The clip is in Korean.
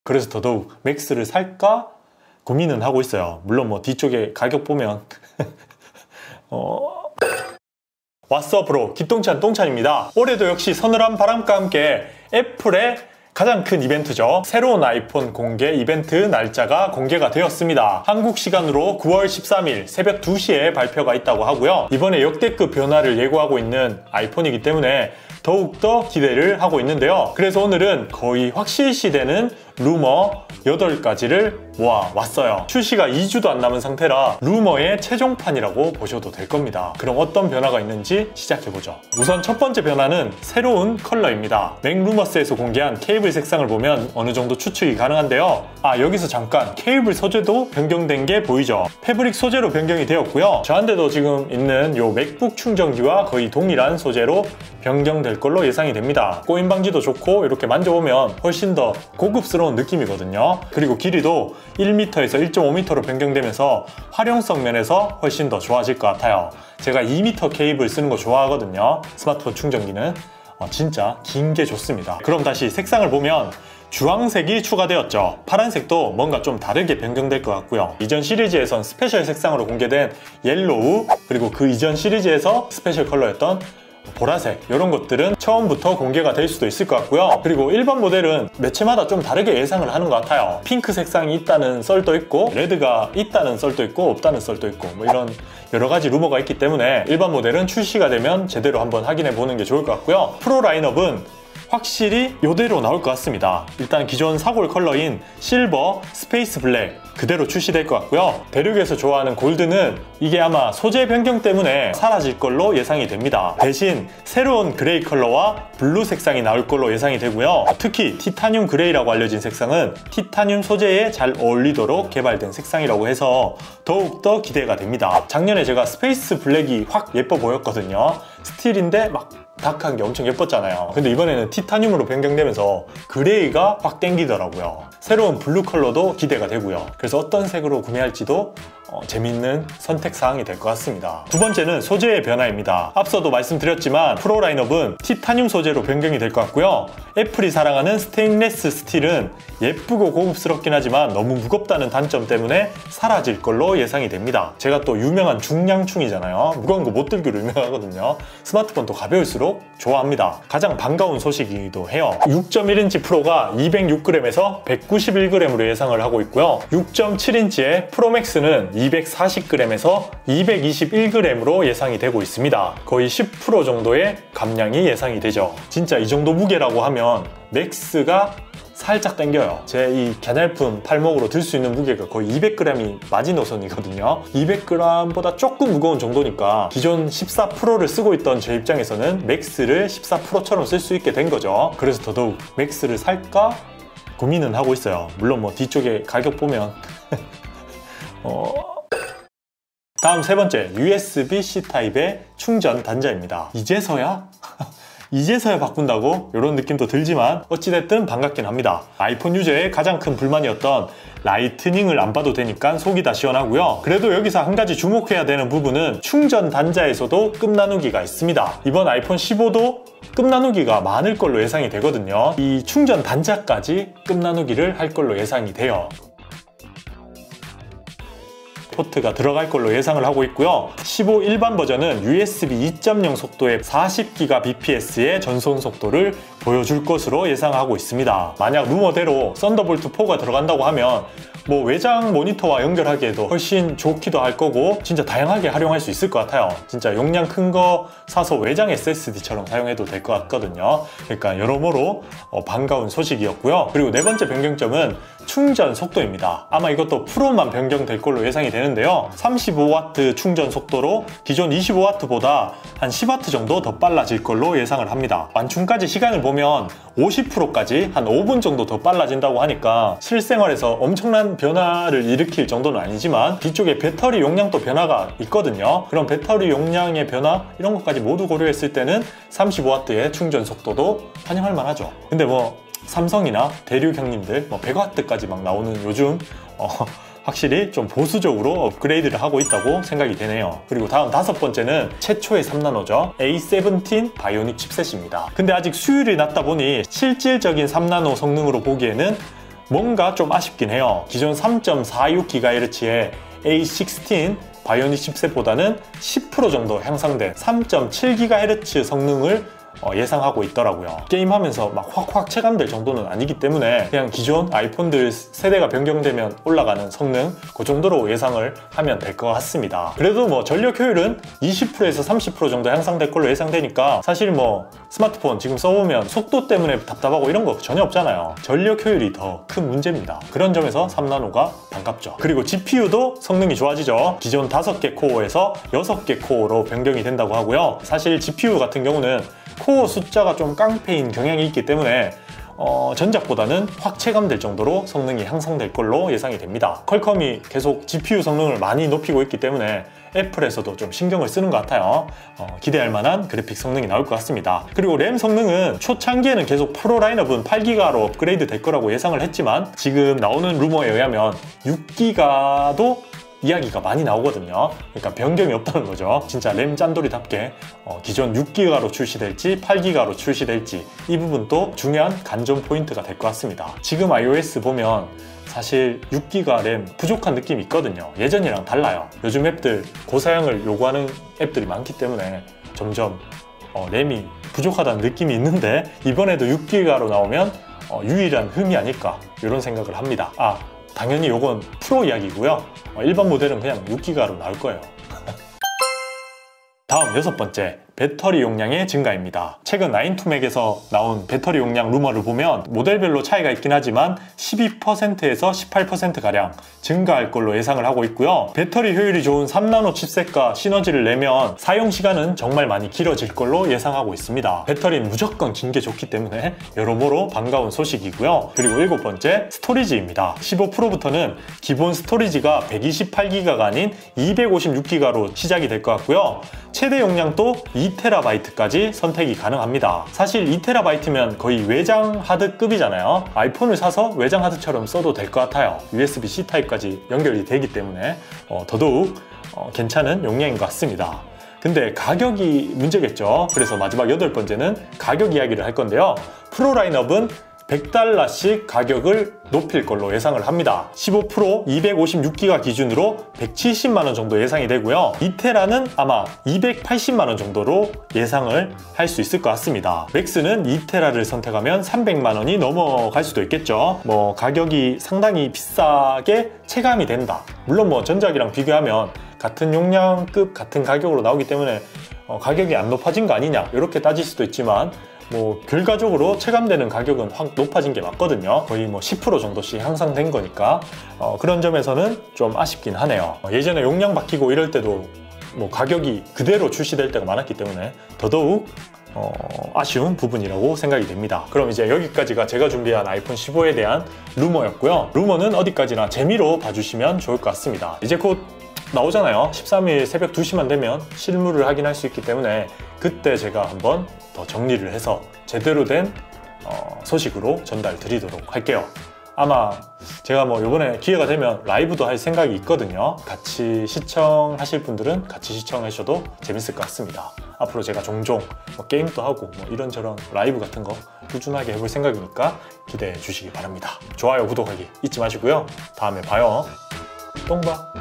그래서 더더욱 맥스를 살까 고민은 하고 있어요. 물론 뭐 뒤쪽에 가격 보면 왓츠업 프로 기똥찬 똥찬입니다. 올해도 역시 서늘한 바람과 함께 애플의 가장 큰 이벤트죠. 새로운 아이폰 공개 이벤트 날짜가 공개가 되었습니다. 한국 시간으로 9월 13일 새벽 2시에 발표가 있다고 하고요. 이번에 역대급 변화를 예고하고 있는 아이폰이기 때문에 더욱더 기대를 하고 있는데요. 그래서 오늘은 거의 확실시되는 루머 8가지를 모아왔어요. 출시가 2주도 안 남은 상태라 루머의 최종판이라고 보셔도 될 겁니다. 그럼 어떤 변화가 있는지 시작해보죠. 우선 첫 번째 변화는 새로운 컬러입니다. 맥루머스에서 공개한 케이블 색상을 보면 어느 정도 추측이 가능한데요. 여기서 잠깐 케이블 소재도 변경된 게 보이죠. 패브릭 소재로 변경이 되었고요. 저한테도 지금 있는 요 맥북 충전기와 거의 동일한 소재로 변경될 걸로 예상이 됩니다. 꼬임 방지도 좋고 이렇게 만져보면 훨씬 더 고급스러운 느낌이거든요. 그리고 길이도 1m에서 1.5m로 변경되면서 활용성 면에서 훨씬 더 좋아질 것 같아요. 제가 2m 케이블 쓰는 거 좋아하거든요. 스마트폰 충전기는 진짜 긴 게 좋습니다. 그럼 다시 색상을 보면 주황색이 추가되었죠. 파란색도 뭔가 좀 다르게 변경될 것 같고요. 이전 시리즈에선 스페셜 색상으로 공개된 옐로우, 그리고 그 이전 시리즈에서 스페셜 컬러였던 보라색, 이런 것들은 처음부터 공개가 될 수도 있을 것 같고요. 그리고 일반 모델은 매체마다 좀 다르게 예상을 하는 것 같아요. 핑크 색상이 있다는 썰도 있고 레드가 있다는 썰도 있고 없다는 썰도 있고 뭐 이런 여러 가지 루머가 있기 때문에 일반 모델은 출시가 되면 제대로 한번 확인해 보는 게 좋을 것 같고요. 프로 라인업은 확실히 이대로 나올 것 같습니다. 일단 기존 사골 컬러인 실버, 스페이스 블랙 그대로 출시될 것 같고요. 대륙에서 좋아하는 골드는 이게 아마 소재 변경 때문에 사라질 걸로 예상이 됩니다. 대신 새로운 그레이 컬러와 블루 색상이 나올 걸로 예상이 되고요. 특히 티타늄 그레이라고 알려진 색상은 티타늄 소재에 잘 어울리도록 개발된 색상이라고 해서 더욱더 기대가 됩니다. 작년에 제가 스페이스 블랙이 확 예뻐 보였거든요. 스틸인데 막 다크한 게 엄청 예뻤잖아요. 근데 이번에는 티타늄으로 변경되면서 그레이가 확 땡기더라고요. 새로운 블루 컬러도 기대가 되고요. 그래서 어떤 색으로 구매할지도 재밌는 선택사항이 될 것 같습니다. 두 번째는 소재의 변화입니다. 앞서도 말씀드렸지만 프로 라인업은 티타늄 소재로 변경이 될 것 같고요. 애플이 사랑하는 스테인레스 스틸은 예쁘고 고급스럽긴 하지만 너무 무겁다는 단점 때문에 사라질 걸로 예상이 됩니다. 제가 또 유명한 중량충이잖아요. 무거운 거 못 들기로 유명하거든요. 스마트폰도 가벼울수록 좋아합니다. 가장 반가운 소식이기도 해요. 6.1인치 프로가 206g에서 191g으로 예상을 하고 있고요. 6.7인치의 프로맥스는 240g에서 221g으로 예상이 되고 있습니다. 거의 10% 정도의 감량이 예상이 되죠. 진짜 이 정도 무게라고 하면 맥스가 살짝 당겨요. 제 이 갸냘픈 팔목으로 들 수 있는 무게가 거의 200g이 마지노선이거든요. 200g보다 조금 무거운 정도니까 기존 14 프로를 쓰고 있던 제 입장에서는 맥스를 14 프로처럼 쓸 수 있게 된 거죠. 그래서 더더욱 맥스를 살까 고민은 하고 있어요. 물론 뭐 뒤쪽에 가격 보면 다음 세 번째, USB-C 타입의 충전 단자입니다. 이제서야? 이제서야 바꾼다고? 이런 느낌도 들지만 어찌됐든 반갑긴 합니다. 아이폰 유저의 가장 큰 불만이었던 라이트닝을 안 봐도 되니까 속이 다 시원하고요. 그래도 여기서 한 가지 주목해야 되는 부분은 충전 단자에서도 급 나누기가 있습니다. 이번 아이폰 15도 급 나누기가 많을 걸로 예상이 되거든요. 이 충전 단자까지 급 나누기를 할 걸로 예상이 돼요. 포트가 들어갈 걸로 예상을 하고 있고요. 15 일반 버전은 USB 2.0 속도의 40Gbps의 전송 속도를 보여줄 것으로 예상하고 있습니다. 만약 루머대로 썬더볼트 4가 들어간다고 하면 뭐 외장 모니터와 연결하기에도 훨씬 좋기도 할 거고 진짜 다양하게 활용할 수 있을 것 같아요. 진짜 용량 큰 거 사서 외장 SSD처럼 사용해도 될 것 같거든요. 그러니까 여러모로 반가운 소식이었고요. 그리고 네 번째 변경점은 충전 속도입니다. 아마 이것도 프로만 변경될 걸로 예상이 되는데요. 35W 충전 속도로 기존 25W보다 한 10W 정도 더 빨라질 걸로 예상을 합니다. 완충까지 시간을 보면 50%까지 한 5분 정도 더 빨라진다고 하니까 실생활에서 엄청난 변화를 일으킬 정도는 아니지만 뒤쪽에 배터리 용량도 변화가 있거든요. 그럼 배터리 용량의 변화 이런 것까지 모두 고려했을 때는 35W의 충전 속도도 환영할 만하죠. 근데 뭐 삼성이나 대륙 형님들 100W까지 막 나오는 요즘 확실히 좀 보수적으로 업그레이드를 하고 있다고 생각이 되네요. 그리고 다음 다섯 번째는 최초의 3나노죠. A17 바이오닉 칩셋입니다. 근데 아직 수율이 낮다 보니 실질적인 3나노 성능으로 보기에는 뭔가 좀 아쉽긴 해요. 기존 3.46GHz의 A16 바이오닉 칩셋보다는 10% 정도 향상된 3.7GHz 성능을 예상하고 있더라고요. 게임하면서 막 확확 체감될 정도는 아니기 때문에 그냥 기존 아이폰들 세대가 변경되면 올라가는 성능 그 정도로 예상을 하면 될 것 같습니다. 그래도 뭐 전력 효율은 20%에서 30% 정도 향상될 걸로 예상되니까 사실 뭐 스마트폰 지금 써보면 속도 때문에 답답하고 이런 거 전혀 없잖아요. 전력 효율이 더 큰 문제입니다. 그런 점에서 3나노가 반갑죠. 그리고 GPU도 성능이 좋아지죠. 기존 5개 코어에서 6개 코어로 변경이 된다고 하고요. 사실 GPU 같은 경우는 코어 숫자가 좀 깡패인 경향이 있기 때문에 전작보다는 확 체감될 정도로 성능이 향상될 걸로 예상이 됩니다. 퀄컴이 계속 GPU 성능을 많이 높이고 있기 때문에 애플에서도 좀 신경을 쓰는 것 같아요. 기대할 만한 그래픽 성능이 나올 것 같습니다. 그리고 램 성능은 초창기에는 계속 프로 라인업은 8기가로 업그레이드 될 거라고 예상을 했지만 지금 나오는 루머에 의하면 6기가도 이야기가 많이 나오거든요. 그러니까 변경이 없다는 거죠. 진짜 램 짠돌이답게 기존 6기가로 출시될지 8기가로 출시될지 이 부분도 중요한 관전 포인트가 될 것 같습니다. 지금 iOS 보면 사실 6기가 램 부족한 느낌이 있거든요. 예전이랑 달라요. 요즘 앱들 고사양을 요구하는 앱들이 많기 때문에 점점 램이 부족하다는 느낌이 있는데 이번에도 6기가로 나오면 유일한 흠이 아닐까 이런 생각을 합니다. 당연히 이건 프로 이야기고요. 일반 모델은 그냥 6기가로 나올 거예요. 다음 6번째, 배터리 용량의 증가입니다. 최근 9to5Mac에서 나온 배터리 용량 루머를 보면 모델별로 차이가 있긴 하지만 12%에서 18%가량 증가할 걸로 예상을 하고 있고요. 배터리 효율이 좋은 3나노 칩셋과 시너지를 내면 사용시간은 정말 많이 길어질 걸로 예상하고 있습니다. 배터리는 무조건 긴 게 좋기 때문에 여러모로 반가운 소식이고요. 그리고 7번째, 스토리지입니다. 15%부터는 기본 스토리지가 128기가가 아닌 256기가로 시작이 될 것 같고요. 최대 용량도 2TB까지 선택이 가능합니다. 사실 2TB면 거의 외장 하드급이잖아요. 아이폰을 사서 외장 하드처럼 써도 될 것 같아요. USB-C 타입까지 연결이 되기 때문에 더더욱 괜찮은 용량인 것 같습니다. 근데 가격이 문제겠죠. 그래서 마지막 8번째는 가격 이야기를 할 건데요. 프로 라인업은 $100씩 가격을 높일 걸로 예상을 합니다. 15% 256기가 기준으로 170만원 정도 예상이 되고요. 2테라는 아마 280만원 정도로 예상을 할 수 있을 것 같습니다. 맥스는 2테라를 선택하면 300만원이 넘어갈 수도 있겠죠. 뭐 가격이 상당히 비싸게 체감이 된다. 물론 뭐 전작이랑 비교하면 같은 용량급 같은 가격으로 나오기 때문에 가격이 안 높아진 거 아니냐 이렇게 따질 수도 있지만 뭐 결과적으로 체감되는 가격은 확 높아진 게 맞거든요. 거의 뭐 10% 정도씩 향상된 거니까 그런 점에서는 좀 아쉽긴 하네요. 예전에 용량 바뀌고 이럴 때도 뭐 가격이 그대로 출시될 때가 많았기 때문에 더더욱 아쉬운 부분이라고 생각이 됩니다. 그럼 이제 여기까지가 제가 준비한 아이폰 15에 대한 루머였고요. 루머는 어디까지나 재미로 봐주시면 좋을 것 같습니다. 이제 곧 나오잖아요. 13일 새벽 2시만 되면 실물을 확인할 수 있기 때문에 그때 제가 한번 더 정리를 해서 제대로 된 소식으로 전달 드리도록 할게요. 아마 제가 뭐 이번에 기회가 되면 라이브도 할 생각이 있거든요. 같이 시청하실 분들은 같이 시청하셔도 재밌을 것 같습니다. 앞으로 제가 종종 뭐 게임도 하고 뭐 이런저런 라이브 같은 거 꾸준하게 해볼 생각이니까 기대해 주시기 바랍니다. 좋아요, 구독하기 잊지 마시고요. 다음에 봐요. 똥 봐.